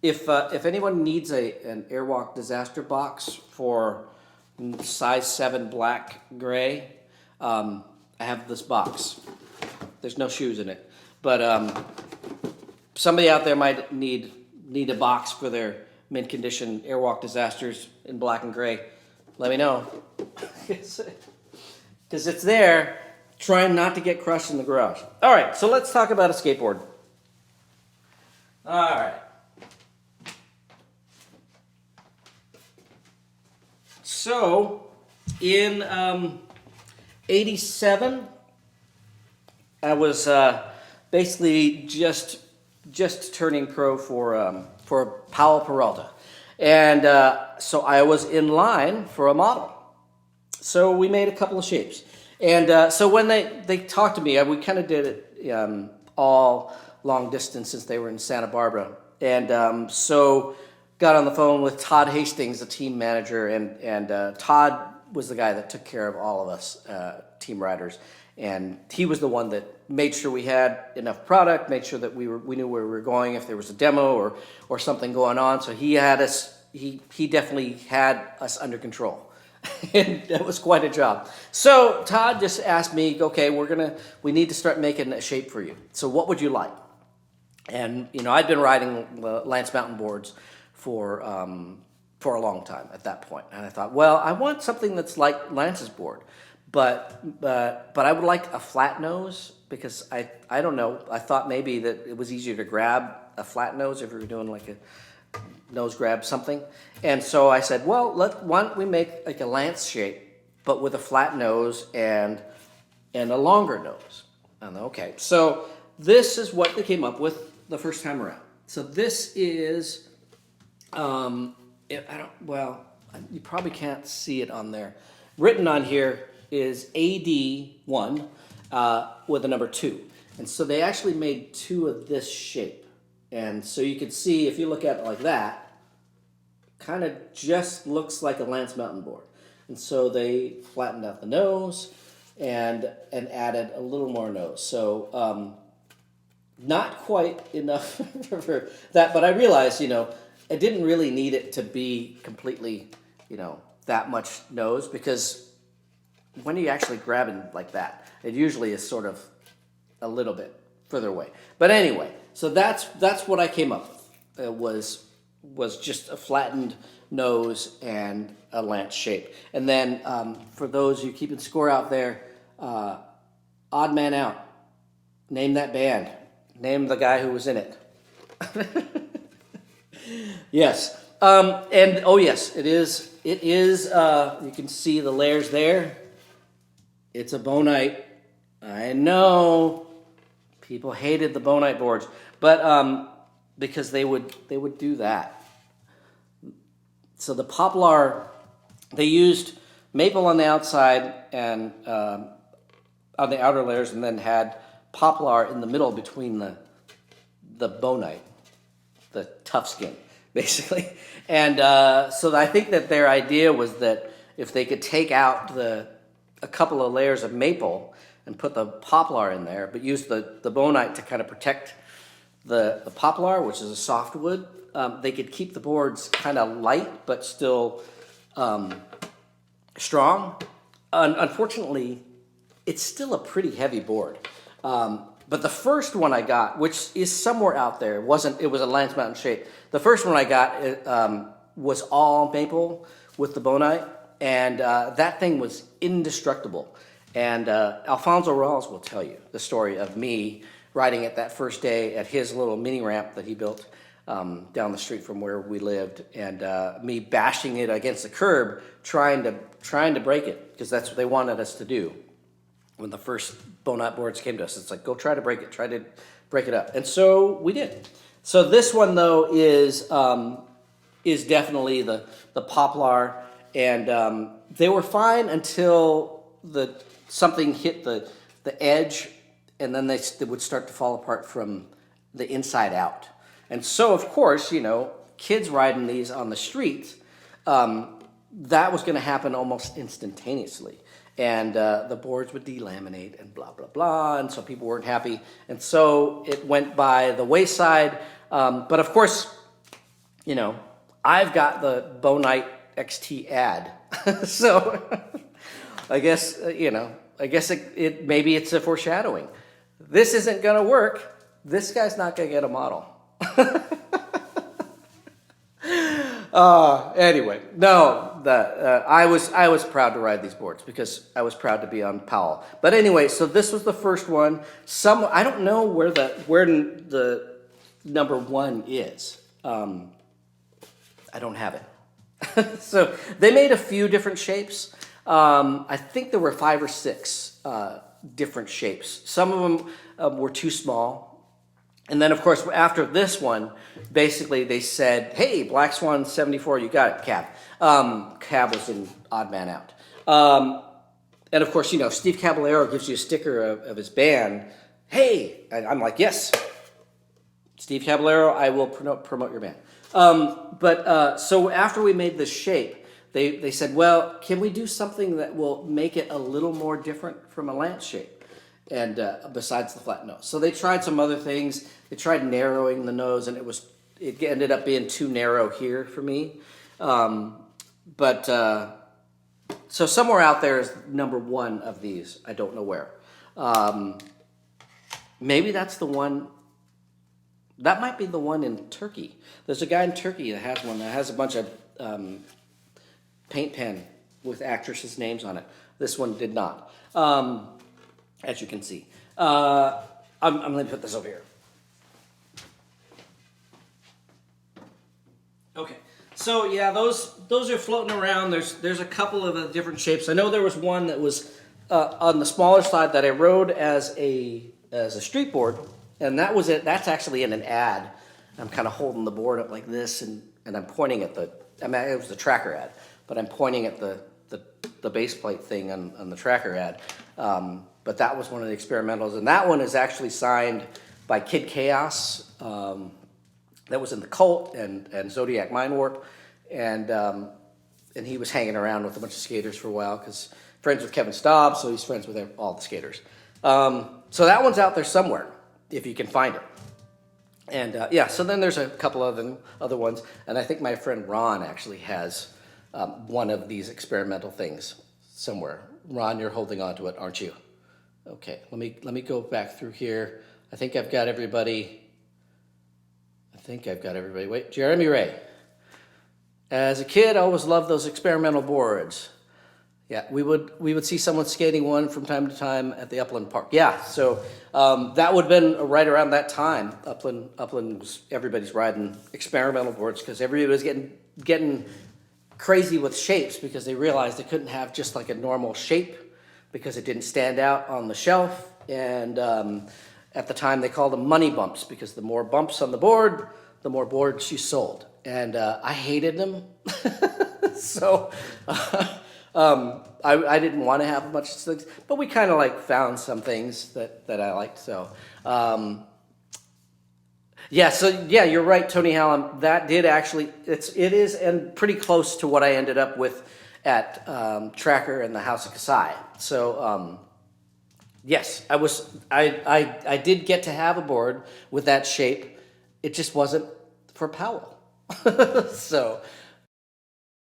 If anyone needs an Airwalk disaster box for size 7 black gray, I have this box. There's no shoes in it, but somebody out there might need a box for their mint condition Airwalk disasters in black and gray. Let me know, because it's there. Trying not to get crushed in the garage. All right, so let's talk about a skateboard. All right. So, in '87, I was basically just turning pro for Powell Peralta, and so I was in line for a model. So we made a couple of shapes, and so when they talked to me, we kind of did it all long distance since they were in Santa Barbara, and so got on the phone with Todd Hastings, the team manager, and Todd was the guy that took care of all of us team riders, and he was the one that made sure we had enough product, made sure that we knew where we were going if there was a demo or something going on. So he had us. He definitely had us under control, and that was quite a job. So Todd just asked me, okay, we need to start making a shape for you. So what would you like? And I'd been riding Lance mountain boards for a long time at that point, and I thought, well, I want something that's like Lance's board, but I would like a flat nose, because I don't know, I thought maybe that it was easier to grab a flat nose if we were doing like a nose grab something. And so I said, well, why don't we make like a Lance shape, but with a flat nose and a longer nose. And okay, so this is what they came up with the first time around. So this is you probably can't see it on there. Written on here is AD1 with a number 2. And so they actually made 2 of this shape. And so you can see, if you look at it like that, kind of just looks like a Lance mountain board. And so they flattened out the nose and added a little more nose. So not quite enough for that, but I realized, I didn't really need it to be completely, that much nose, because when you actually grab it like that, it usually is sort of a little bit further away. But anyway, so that's what I came up with. It was just a flattened nose and a Lance shape. And then for those you keeping score out there, odd man out. Name that band. Name the guy who was in it. Yes. And oh yes, it is, you can see the layers there. It's a Bonite. I know people hated the Bonite boards, but because they would do that. So the Poplar, they used maple on the outside and on the outer layers, and then had Poplar in the middle between the Bonite, the tough skin, basically. And so I think that their idea was that if they could take out a couple of layers of maple and put the Poplar in there, but use the Bonite to kind of protect the Poplar, which is a softwood, they could keep the boards kind of light but still strong. Unfortunately, it's still a pretty heavy board. But the first one I got, which is somewhere out there, it was a Lance Mountain shape. The first one I got was all maple with the Bonite, and that thing was indestructible. And Alfonso Rawls will tell you the story of me riding it that first day at his little mini ramp that he built down the street from where we lived, and me bashing it against the curb, trying to break it, because that's what they wanted us to do. When the first Bonite boards came to us, it's like, go try to break it up. And so we did. So this one, though, is definitely the Poplar, and they were fine until something hit the edge, and then they would start to fall apart from the inside out. And so, of course, kids riding these on the street, that was going to happen almost instantaneously. And the boards would delaminate and blah, blah, blah, and so people weren't happy. And so it went by the wayside. But of course, you know, I've got the Bonite XT ad. So I guess, I guess it maybe it's a foreshadowing. This isn't going to work. This guy's not going to get a model. Anyway, no, I was proud to ride these boards because I was proud to be on Powell. But anyway, so this was the first one. I don't know where the number one is. I don't have it. So they made a few different shapes. I think there were 5 or 6 different shapes. Some of them were too small. And then, of course, after this one, basically they said, hey, Black Swan 74, you got it, Cab. Cab was in Odd Man Out. And, of course, Steve Caballero gives you a sticker of his band. Hey, and I'm like, yes, Steve Caballero, I will promote your band. So after we made this shape, they said, well, can we do something that will make it a little more different from a lance shape? And besides the flat nose. So they tried some other things. They tried narrowing the nose, and it ended up being too narrow here for me. So somewhere out there is number one of these. I don't know where. Maybe that's the one. That might be the one in Turkey. There's a guy in Turkey that has one that has a bunch of paint pen with actresses' names on it. This one did not. As you can see. I'm going to put this over here. Okay, so yeah, those are floating around. There's a couple of different shapes. I know there was one that was on the smaller side that I rode as a street board, and that was it. That's actually in an ad. I'm kind of holding the board up like this, and I'm pointing at it was the tracker ad, but I'm pointing at the base plate thing on the tracker ad. But that was one of the experimentals, and that one is actually signed by Kid Chaos. That was in the Cult and Zodiac Mind Warp, and he was hanging around with a bunch of skaters for a while because friends with Kevin Staub, so he's friends with all the skaters. So that one's out there somewhere if you can find it. And so then there's a couple of other ones, and I think my friend Ron actually has one of these experimental things somewhere. Ron, you're holding on to it, aren't you? Okay, let me go back through here. I think I've got everybody. Wait, Jeremy Ray. As a kid, I always loved those experimental boards. Yeah, we would see someone skating one from time to time at the Upland Park. Yeah, so that would have been right around that time. Upland was, everybody's riding experimental boards because everybody was getting crazy with shapes because they realized they couldn't have just like a normal shape because it didn't stand out on the shelf. And at the time, they called them money bumps because the more bumps on the board, the more boards you sold. And I hated them. So I didn't want to have a bunch of things, but we kind of like found some things that I liked. So you're right, Tony Hallam. That did actually, it is and pretty close to what I ended up with at Tracker and the House of Kasai. So yes, I did get to have a board with that shape. It just wasn't for Powell. So